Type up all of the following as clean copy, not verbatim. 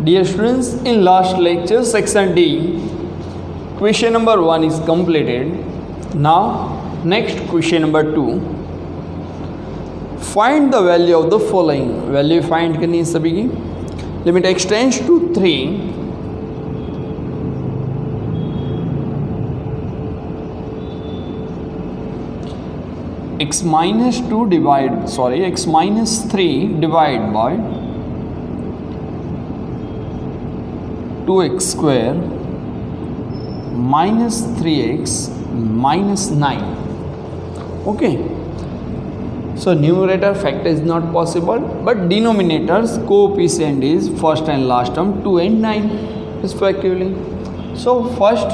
Dear students, in last lecture section D, question number 1 is completed. Now next question number 2. Find the value of the following. Value find करनी है सभी की. Limit x tends to 3. X minus 2 divide, sorry, x minus 3 divided by 2x square minus 3x minus 9. Okay, so numerator factor is not possible, but denominators coefficient is first and last term 2 and 9 respectively. So first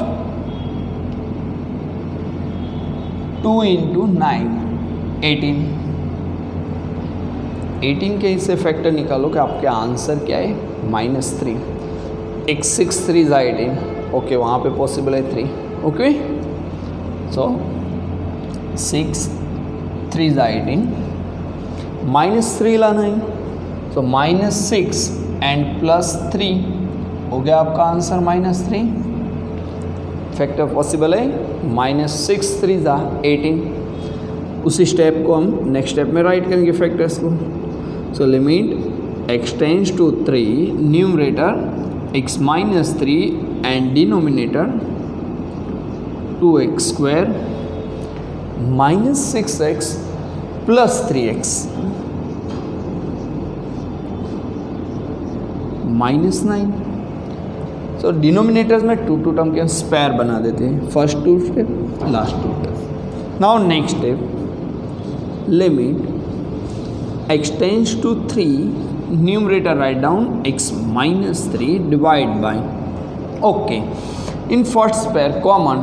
2 into 9 18 के इससे factor निकालो कि आपके answer क्या है -3. x 6 3 is 18. Okay, वहाँ पे possible है 3. ओके, सो 6 3 is 18, -3 लाना है, सो -6 एंड +3 हो गया आपका आंसर -3. फैक्टर पॉसिबल है -6 3 is 18. उसी स्टेप को हम नेक्स्ट स्टेप में राइट करेंगे फैक्टर्स को. So limit x tends to 3, numerator x minus 3 and denominator 2x square minus 6x plus 3x minus 9. So denominators में 2 टर्म के स्पेयर बना देते हैं. First 2 step, last 2 step. Now next step, limit x tends to 3, numerator write down x minus 3 divide by, okay, in first pair common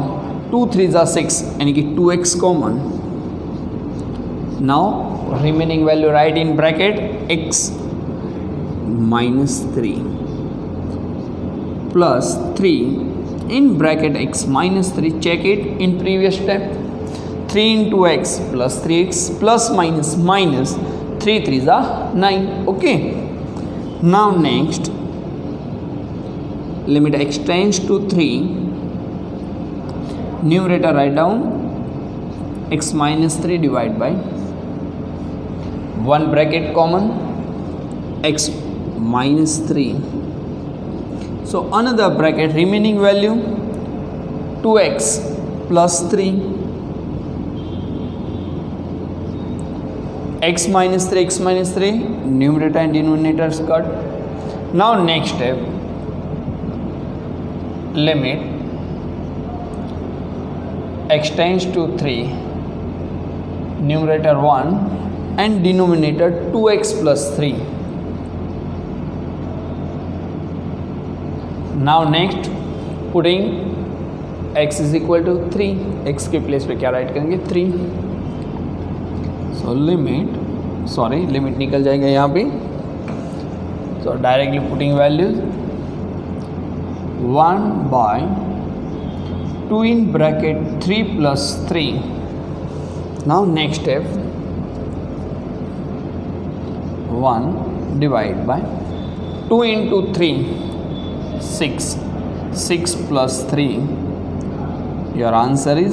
2 3 are 6 यानी कि 2x common. Now remaining value write in bracket x minus 3 plus 3 in bracket x minus 3. check it in previous step. 3 into x plus 3x plus minus minus 3 3s are 9. okay, now next limit x tends to 3, numerator write down x minus 3 divided by 1 bracket common x minus 3. So another bracket remaining value 2x plus 3, x minus 3 numerator and denominators cut. Now next step, limit x tends to 3, numerator 1 and denominator 2x plus 3. Now next putting x is equal to 3, x के place पे क्या right करेंगे 3. So limit निकल जाएगा यहाँ पे. सो directly putting values 1 by 2 in bracket 3 plus 3. Now next step, 1 divided by 2 into 3 6 plus 3, your answer is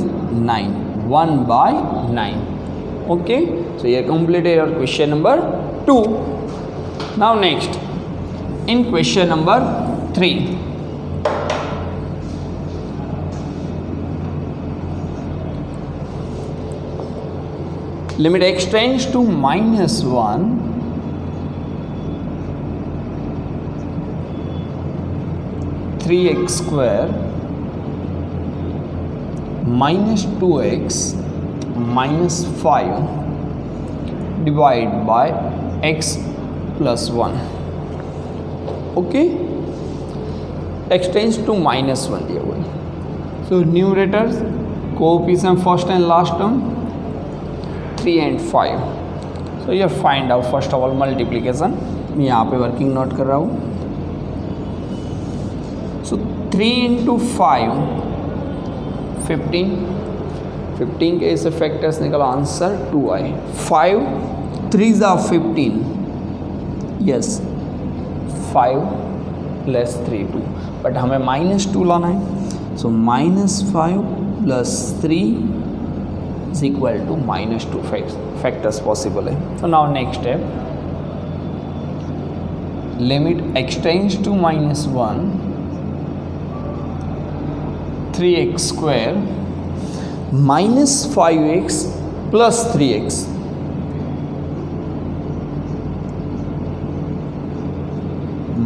9. 1 by 9. okay, so you completed your question number 2. now next in question number 3, limit x tends to -1, (3x square minus 2x minus 5 divided by x plus 1. okay, x tends to -1 दिया हुआ है. so numerators coefficient first and last term 3 and 5. so you find out first of all multiplication. मैं यहाँ पे working note कर रहा हूँ. so 3 into 5 15 के ऐसे फैक्टर्स निकलो, आंसर 2 आए. 5 3s are 15, yes 5 plus 3 2, but हमें -2 लाना है, so -5 + 3 is equal to -2 factors possible है. So now next step, limit x tends to -1 3x² -5x + 3x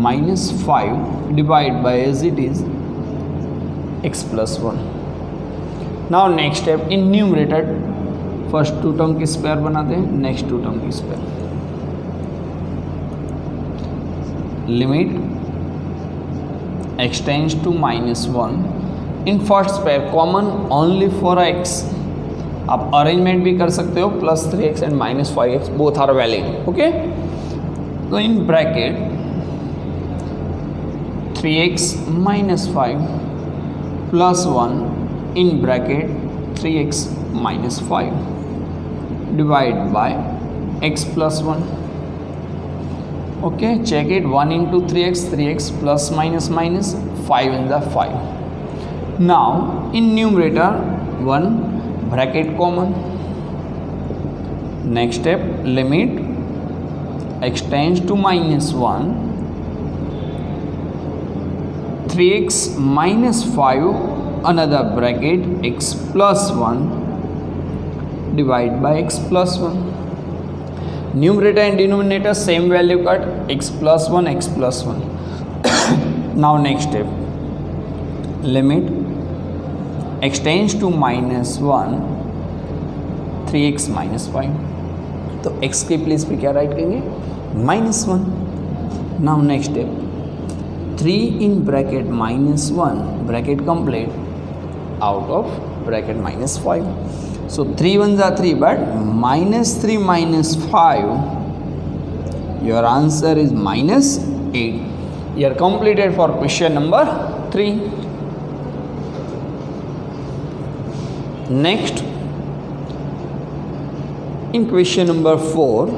-5 divide by as it is x + 1. Now next step, in numerator first 2 term की square बनाते हैं, next 2 term की square. Limit x tends to -1 in first square common only for x. आप arrangement भी कर सकते हो, +3x and -5x both are valid. Okay, तो in bracket 3x - 5 + 1 in bracket 3x - 5 divide by x + 1. Okay, check it, 1 into 3x, 3x plus minus 5 in the 5. Now in numerator 1 bracket common. Next step, limit x tends to -1 3x - 5 another bracket x + 1 divide by x + 1. Numerator and denominator same value cut, x + 1 x + 1. Now next step, limit x tends to -1 3x - 5. तो x के place पे क्या right करेंगे, -1. Now next step, 3 in bracket -1 bracket complete out of bracket -5. So 3 1s are 3, but -3 - 5, your answer is -8. You are completed for question number 3. Next, in question number 4,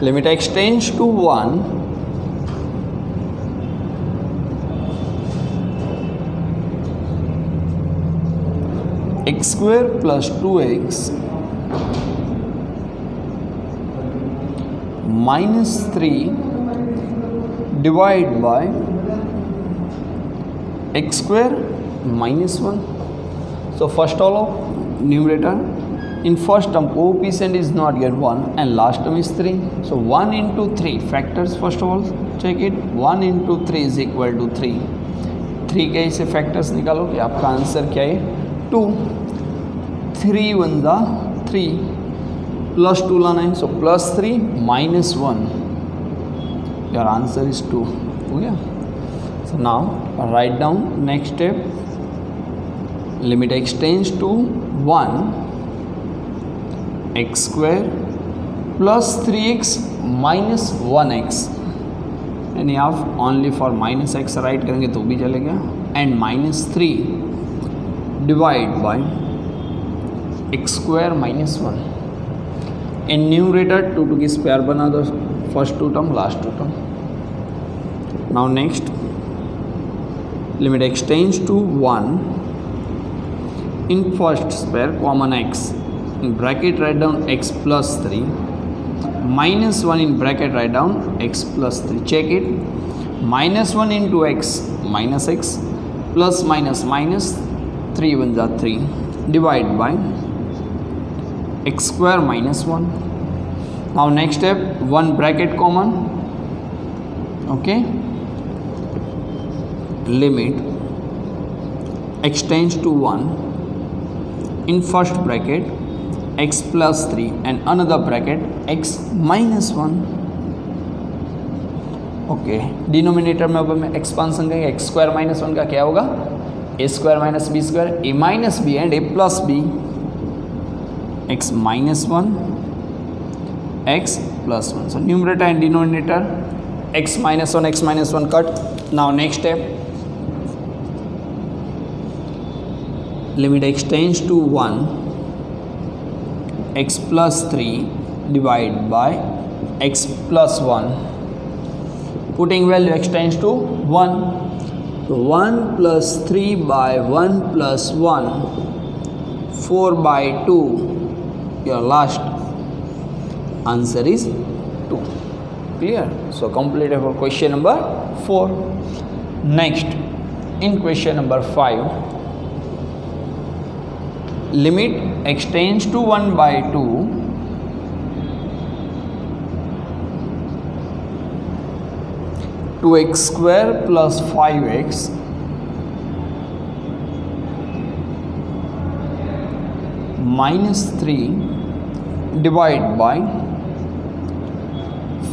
limit x tends to 1 x² + 2x -3 divide by x² -1. So first all of numerator, in first term coefficient is not yet 1 and last term is 3, so 1 into 3 factors. First of all check it, 1 into 3 is equal to 3. 3 के ऐसे factors निकालो कि आपका answer क्या है, 2. 3 1s are 3 plus 2 लाना है, so +3 - 1, your answer is 2. हो गया. So now write down next step, limit x tends to 1 x² plus 3x minus 1x, यानी आप ओनली फॉर -x राइट करेंगे तो भी चलेगा, and -3 divide by x² -1. In numerator 2 2 की स्क्वायर बना दो, first 2 term last 2 term. Now next, limit x tends to 1 in first square common x, in bracket write down x plus 3 -1 in bracket write down x plus 3. Check it, -1 into x -x plus minus 3 1s are 3 divide by x² -1. Now next step, 1 bracket common. Okay, limit x tends to 1 in first bracket x plus 3 and another bracket x minus 1. Okay, denominator में अब हमें expansion करेंगे, x² -1 का क्या होगा, a square minus b square, a minus b and a plus b, x minus 1, x plus 1. So numerator and denominator, x minus 1 cut. Now next step, limit x tends to 1, x plus 3 divided by x plus 1. Putting value x tends to 1. So 1 plus 3 by 1 plus 1, 4 by 2. Your last answer is 2. Clear? So completed for question number 4. Next, in question number 5, limit x tends to 1 by 2, to x square plus 5x minus 3 divided by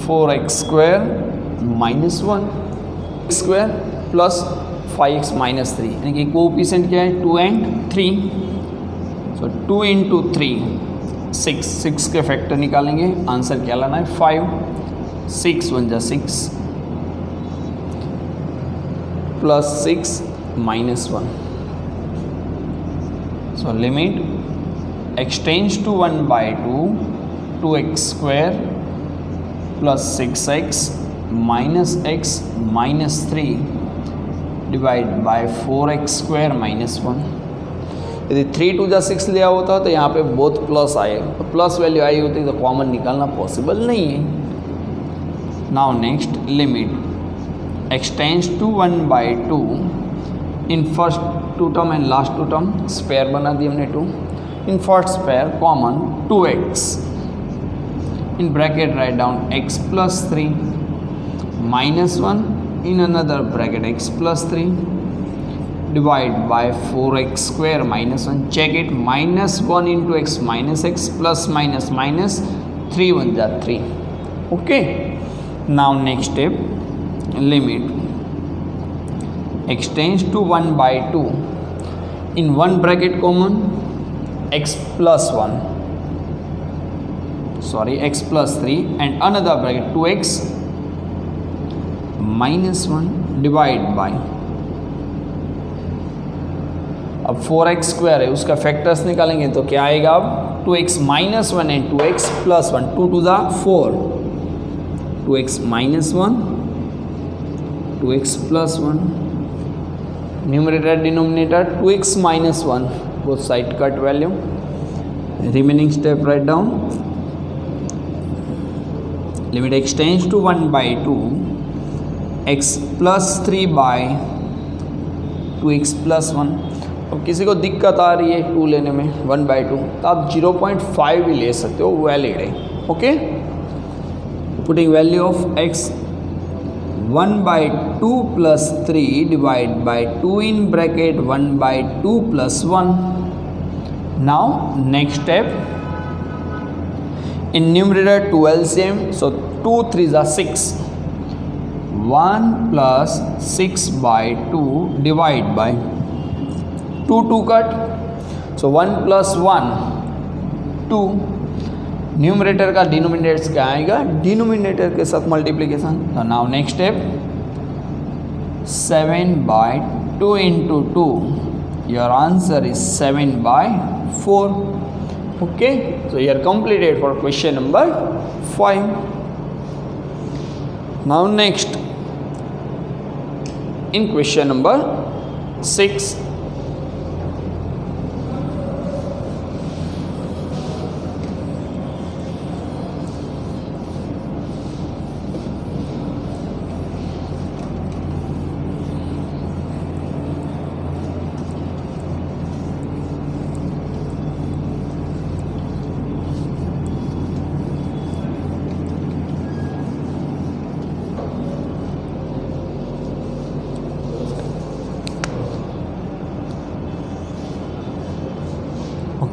4x square minus 1, x square plus 5x minus 3, यानी कि coefficient क्या है 2 and 3. So 2 into 3 6 के factor निकालेंगे, answer क्या लाना है 5. 6 1 जा 6 plus 6 minus 1. So limit x tends to 1 by 2 to x square plus 6x minus x minus 3 divided by 4x square minus 1. यदि 3 2 जा 6 लिया होता तो यहाँ पे बोथ प्लस आए, तो प्लस वैल्यू आई होती तो कॉमन निकालना पॉसिबल नहीं है. Now next, limit x tends to 1 by 2 in first two term and last two term, square बना दी हमने 2. in first pair common 2x, in bracket write down x plus 3 minus 1 in another bracket x plus 3 divide by 4x square minus 1. check it, minus 1 into x minus x plus minus minus 3 1 जा 3. okay, now next step, limit x tends to 1 by 2 in one bracket common x plus 1, sorry x plus 3 and another bracket 2x minus 1 divide by, अब 4x square है उसका factors निकालेंगे तो क्या आएगा, अब 2x minus 1 and 2x plus 1, 2 to the 4, 2x minus 1 2x plus 1, numerator denominator 2x minus 1, both side cut value. Remaining step write down, limit x tends to 1 by 2 x plus 3 by 2x plus 1. अब किसी को दिक्कत आ रही है 2 लेने में 1 by 2 तो आप 0.5 भी ले सकते हो, वैलिड है. Okay, putting value of x 1 by 2 plus 3 divided by 2 in bracket 1 by 2 plus 1. Now next step, in numerator 2 LCM, so 2 3s are 6, 1 plus 6 by 2 divided by 2 2 cut, so 1 plus 1 2. Numerator का denominator क्या आएगा, denominator के साथ multiplication. तो now next step, 7 by 2 into 2, your answer is 7 by 4. okay, so you are completed for question number 5. now next, in question number 6,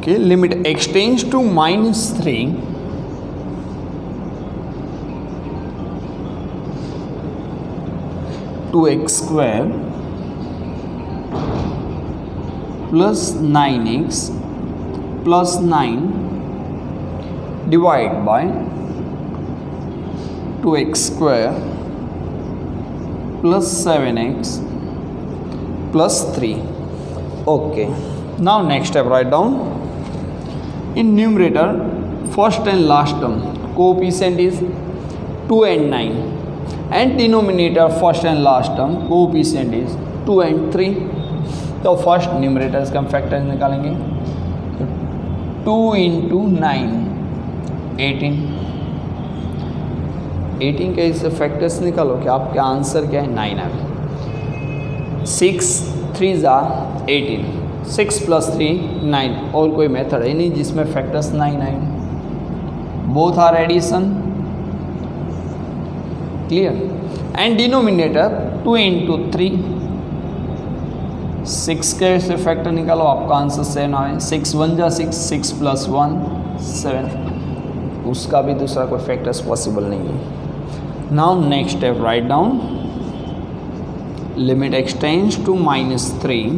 okay, limit x tends to minus 3 to x square plus 9x plus 9 divided by 2x square plus 7x plus 3. Okay, now next step, write down in numerator first and last term coefficient is 2 and 9, and denominator first and last term coefficient is 2 and 3. तो first numerators का factor निकालेंगे, तो 2 into 9 18, 18 के इससे factors निकालो कि आपका answer क्या है 9 है। 6 3 ज़ा 18, 6 प्लस 3 9, और कोई मेथड है नहीं जिसमें फैक्टर्स 9 आए। Both are addition, clear. And denominator 2 into 3, 6 के से फैक्टर निकालो, आपका आंसर 7 आए। 6 1 जा 6, 6 प्लस 1 7, उसका भी दूसरा कोई फैक्टर्स पॉसिबल नहीं है। Now next step, write down limit x tends to -3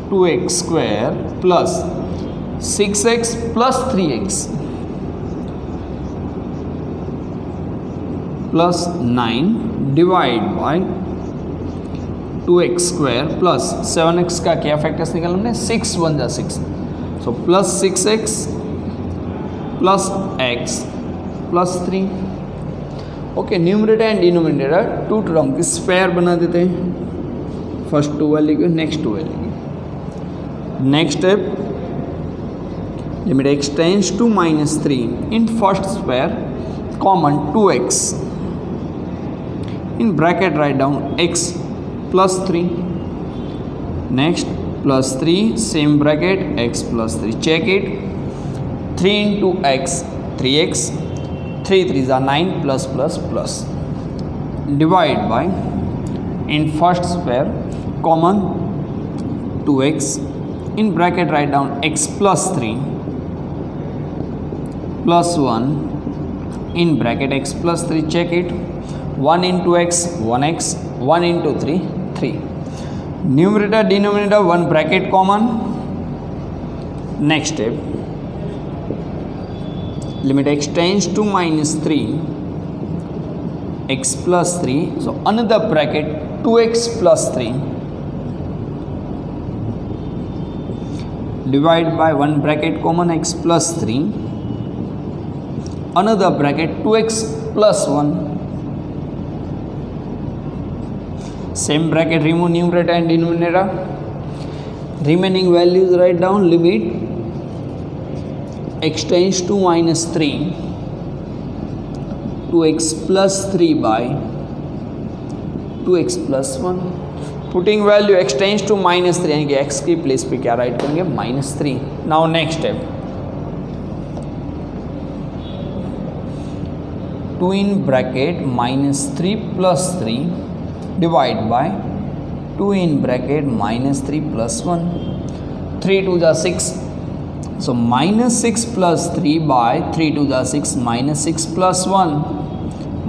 2x square plus 6x plus 3x plus 9 divide by 2x square plus 7x का क्या फैक्टर्स निकाला हमने, 6 1 जा 6, so plus 6x plus x plus 3। Okay, numerator and denominator two term की square बना देते हैं। First 2 value की, नेक्स्ट 2 वैल्यू की। Next step, limit x tends to -3 in first square common 2x in bracket write down x plus 3, next plus 3 same bracket x plus 3, check it, 3 into x 3x, 3 3s are 9 plus plus plus, divide by in first square common 2x in bracket write down x plus 3 plus 1 in bracket x plus 3, check it, 1 into x 1x, 1 into 3 3, numerator denominator 1 bracket common. Next step, limit extends to -3 x plus 3, so another bracket 2x plus 3 divide by 1 bracket common x plus 3, another bracket 2x plus 1, same bracket remove numerator and denominator, remaining values write down, limit extends to -3 2x plus 3 by 2x plus 1, putting value extends to -3 यानी कि x की place पे क्या right करेंगे -3। Now next step, 2 in bracket -3 plus 3 divide by 2 in bracket -3 plus 1, 3 2 जा 6, so -6 plus 3 by 3 2 जा 6, -6 plus 1,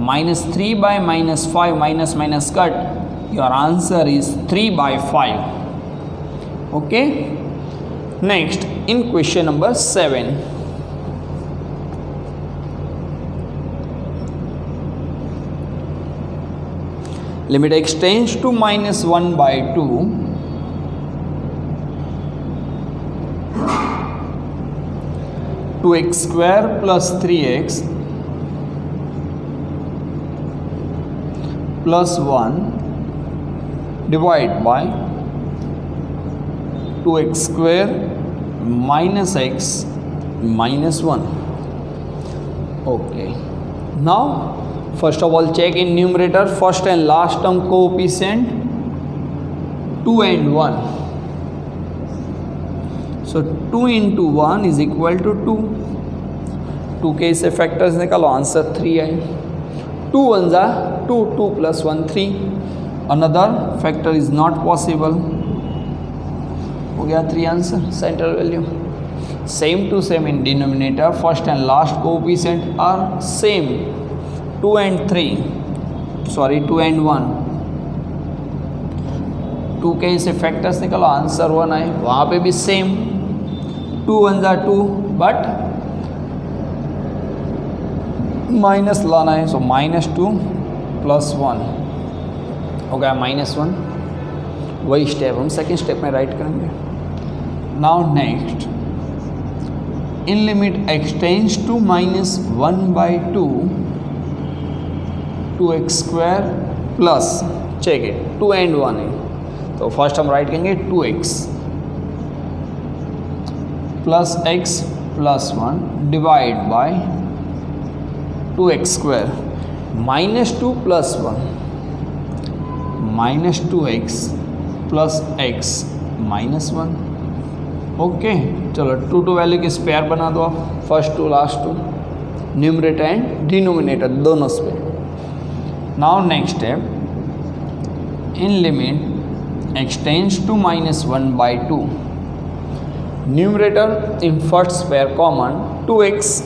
-3 by -5, minus minus cut, your answer is 3 by 5. Okay, next in question number 7, limit extends to -1 by 2 2x square plus 3x plus 1 divide by 2x square minus x minus 1. Okay, now first of all check in numerator first and last term coefficient 2 and 1, so 2 into 1 is equal to 2, 2 के इसे factors निकालो, answer 3 है। 2 1 जा 2, 2 plus 1 3, another factor is not possible, हो गया 3 answer, centre value. Same to same in denominator first and last coefficient are same, 2 and 3, sorry 2 and 1, 2 के इसे factors निकालो, आंसर 1 आए। वहाँ पे भी सेम 2 1 जा 2, बट माइनस लाना है, सो -2 + 1 हो गया -1। वही स्टेप हम सेकेंड स्टेप में राइट करेंगे। Now next, in limit x tends to -1/2 2x² plus, check it, 2 and 1 है, तो फर्स्ट हम राइट करेंगे 2x plus x plus 1 divide by 2x² -2 + 1 -2x plus x -1। Okay, चलो 2 वैल्यू की स्पेयर बना दो आप, first two last two, numerator and denominator दोनों पे। Now next step, in limit x tends to -1/2 numerator in first square common 2x,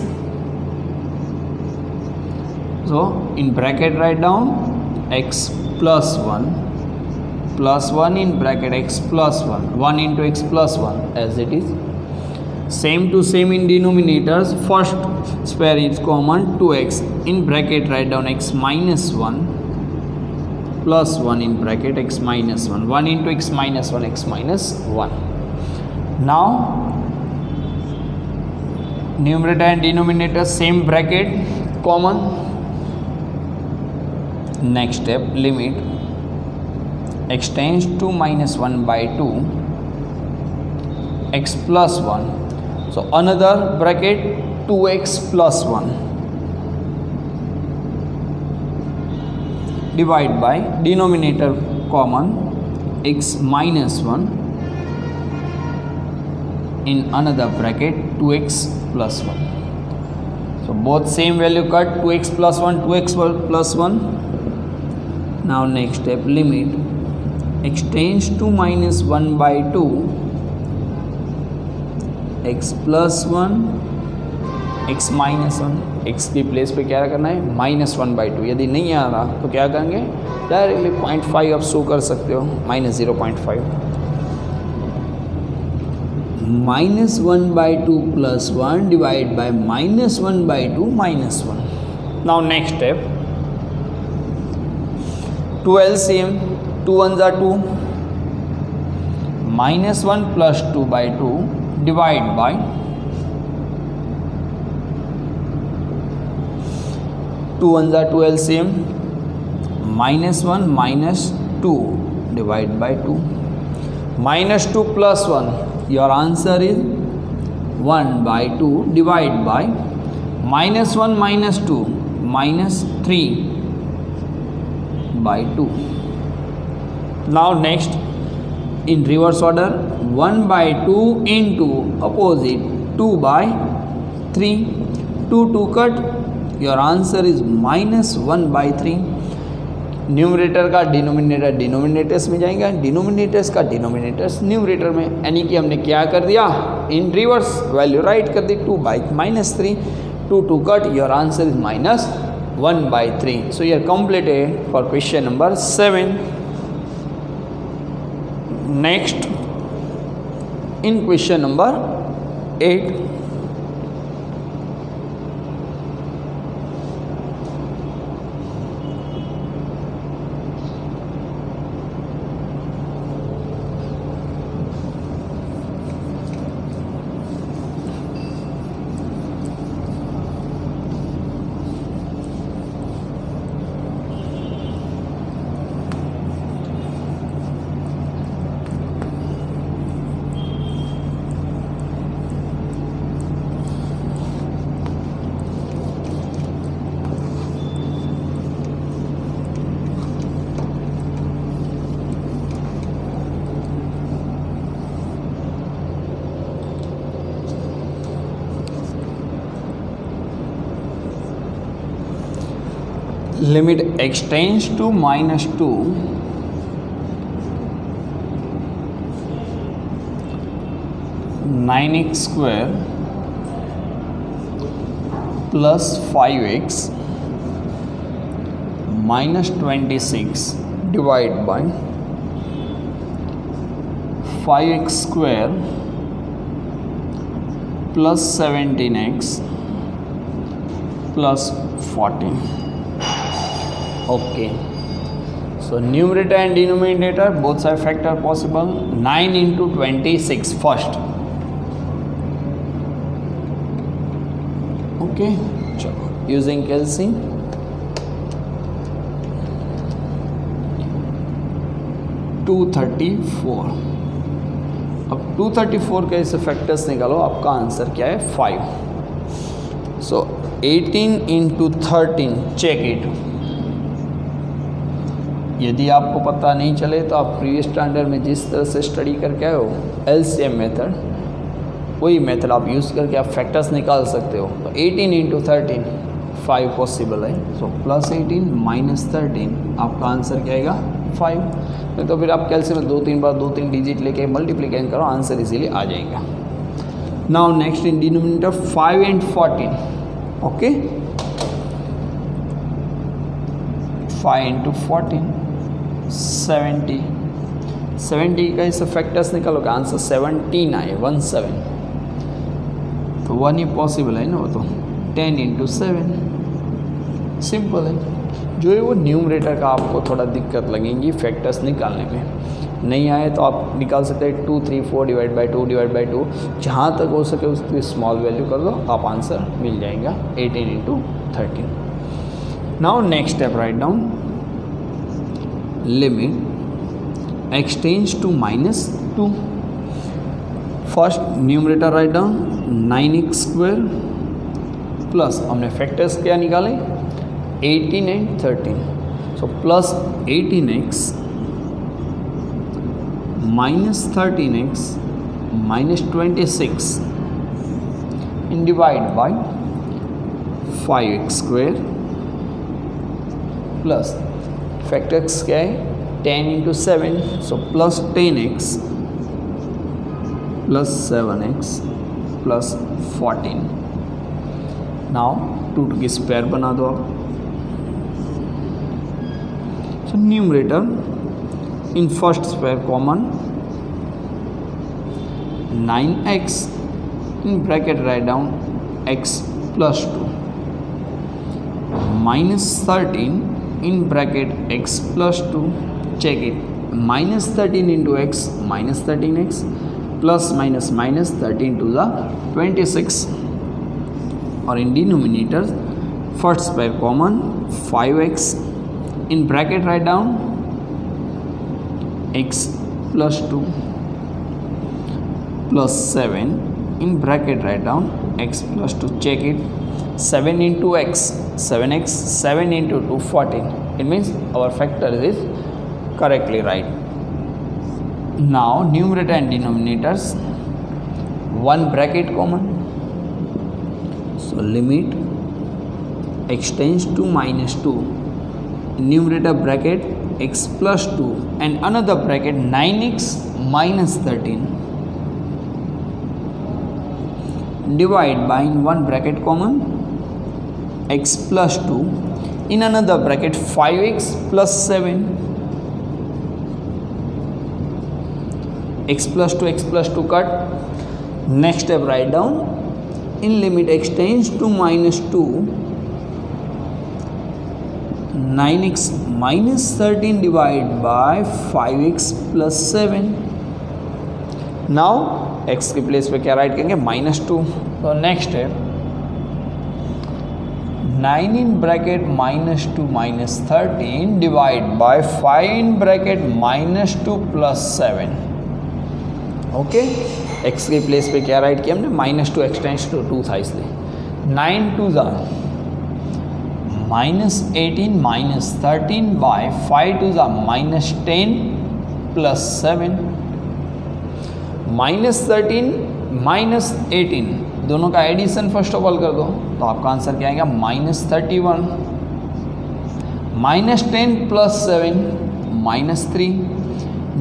so in bracket write down x plus 1 plus 1 in bracket x plus 1, 1 into x plus 1 as it is. Same to same in denominators, first square is common 2x, in bracket write down x minus 1 plus 1 in bracket x minus 1, 1 into x minus 1, x minus 1. Now numerator and denominator same bracket common. Next step, limit x tends to -1/2 x plus 1, so another bracket 2x plus 1 divide by denominator common x minus 1 in another bracket 2x plus 1, so both same value cut, 2x plus 1, 2x plus 1. Now next step, limit x tends to -1/2 x plus 1 x minus 1, x की place पे क्या करना है -1/2, यदि नहीं आ रहा तो क्या करेंगे, डायरेक्टली 0.5 आप शो कर सकते हो, -0.5 -1/2 plus 1 divide bye -1/2 -1. Now next step, 2 LCM, 2 1 are 2, -1 plus 2/2 divide by 2 1 are 2 LCM, -1 minus 2 divide by 2, -2 plus 1, your answer is 1/2 divide by -1 minus 2 -3/2. Now next, in reverse order, 1/2 into opposite 2/3, 2 cut, your answer is -1/3. Numerator का denominator denominators में जाएंगे, denominators का denominators numerator में, यानी कि हमने क्या कर दिया, इन रिवर्स वैल्यू राइट कर दी, 2/-3, 2 cut, your answer is -1/3. So you are completed for question number 7. Next, in question number 8, limit x tends to -2 9x square plus 5x minus 26 divide by 5x² plus 17x plus 14. Okay, so numerator and denominator both side factor possible. 9 into 26 first. Okay, chalo, using calcium 234. अब 234 के ऐसे factors निकालो, आपका answer क्या है 5. सो 18 into 13, check it. यदि आपको पता नहीं चले तो आप प्रीवियस स्टैंडर्ड में जिस तरह से स्टडी करके आए हो LCM मेथड, वही मेथड आप यूज़ करके आप फैक्टर्स निकाल सकते हो. तो 18 इंटू 13 5 पॉसिबल है. सो प्लस 18 माइनस 13 आपका आंसर क्या आएगा 5. तो फिर आप कैलसियम में 2-3 बार 2-3 डिजिट लेके मल्टीप्लिकेशन करो, आंसर इजीली आ जाएगा. Now next in denominator 5 and 14. Okay, 5 into 14 70. 70 का इसे फैक्टर्स निकालोगे आंसर 17 आए, 17. तो 1 ही पॉसिबल है ना, वो तो 10 into 7 सिंपल है. जो है वो न्यूमरेटर का आपको थोड़ा दिक्कत लगेंगी फैक्टर्स निकालने में. नहीं आए तो आप निकाल सकते हैं 2, 3, 4 डिवाइड बाई 2 जहाँ तक हो सके उसकी स्मॉल वैल्यू कर दो, आप आंसर मिल जाएगा 18 into 13. Now next step, write down limit x tends to -2. First numerator write down 9x² plus हमने फैक्टर्स क्या निकाले 18 and 13. So plus 18x minus 13x minus 26 and divide by 5x² plus factors क्या है 10 into 7. So plus 10x plus 7x plus 14. Now 2 की square बना दो आप. So numerator in first square common 9x in bracket write down x plus 2 minus 13 in bracket x plus 2. Check it, minus 13 into x minus 13x plus minus minus 13 to the 26. Or in denominator first square common 5x in bracket write down x plus 2 plus 7 in bracket write down x plus 2. Check it, 7 into x 7x, 7 into 2 14. It means our factor is correctly right. Now numerator and denominators one bracket common. So limit x tends to -2, numerator bracket x plus 2 and another bracket 9x minus 13 divide by in one bracket common x plus 2 in another bracket 5x plus 7 x plus 2 cut. Next step, write down in limit x tends to -2 9x minus 13 divided by 5x plus 7. Now x की place पे क्या right करेंगे -2. तो next है 9 in bracket -2 minus 13 divided by 5 in bracket -2 plus 7. Okay, x की place पे क्या right किया हमने -2 एक्सटेंड्स टू 2 था इसलिए 9 2 ज़ा -18 minus 13 by 5 to the -10 plus 7. -13 -18 दोनों का एडिशन फर्स्ट ऑफ ऑल कर दो तो आपका आंसर क्या आएगा -31. -10 plus 7 -3.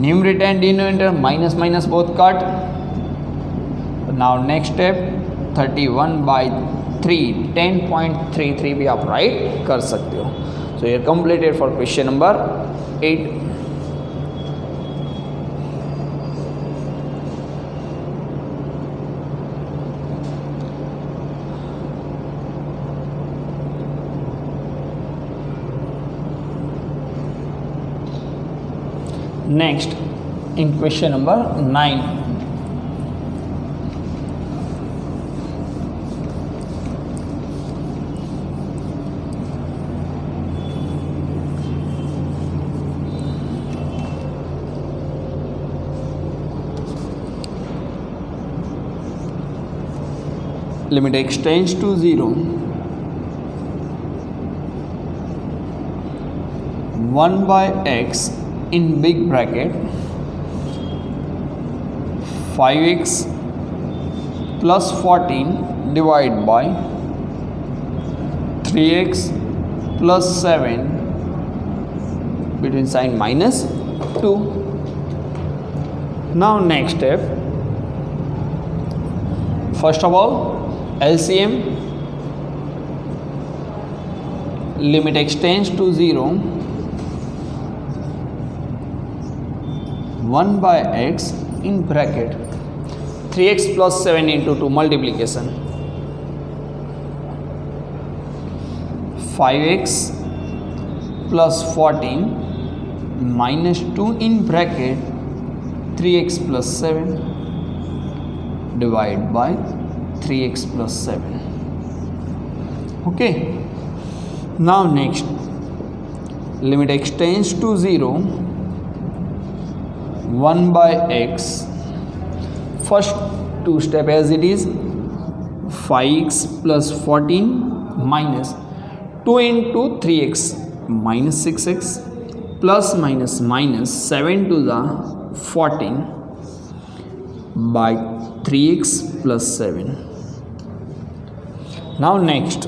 Numerator and denominator minus minus both cut. Now next step 31 by 3 10.33 भी आप राइट कर सकते हो. सो ये completed for question number 8. Next in question number 9, limit x tends to 0, 1 by x in big bracket 5x plus 14 divided by 3x plus 7 between sign minus 2. Now next step, first of all LCM, limit x tends to 0, 1 by x in bracket 3x plus 7 into 2 multiplication, 5x plus 14 minus 2 in bracket 3x plus 7 divided by 3x plus 7. Okay, now next limit x tends to 0, 1 by x, first two step as it is, 5x plus 14 minus 2 into 3x minus 6x plus minus minus 7 to the 14 by 3x plus 7. Now next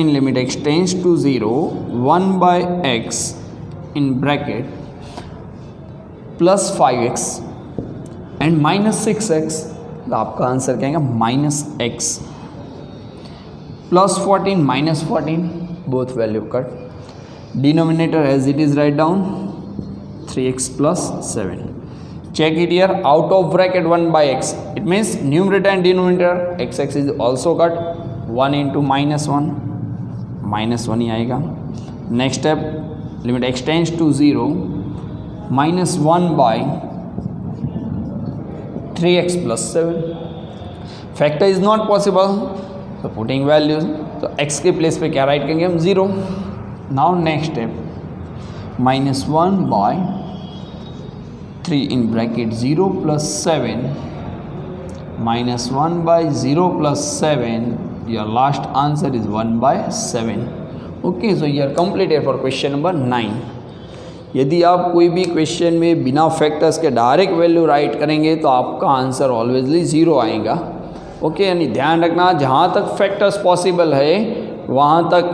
in limit x tends to 0, 1 by x in bracket plus 5x and minus 6x, तो आपका answer क्या आएगा minus x, plus 14 minus 14 both value cut, denominator as it is write down 3x plus 7. Check it here, out of bracket 1 by x, it means numerator and denominator x is also cut, 1 into minus 1 minus 1 ही आएगा. Next step limit x tends to 0, minus 1 by 3x plus 7. Factor is not possible, तो putting values, तो x के place पे क्या right करेंगे हम 0. Now next step minus 1 by 3 in bracket 0 plus 7 minus 1 by 0 plus 7, your last answer is 1 by 7. Okay, so you are completed for question number 9. यदि आप कोई भी क्वेश्चन में बिना फैक्टर्स के डायरेक्ट वैल्यू राइट करेंगे तो आपका आंसर ऑलवेजली 0 आएगा. ओके, यानी ध्यान रखना जहाँ तक फैक्टर्स पॉसिबल है वहाँ तक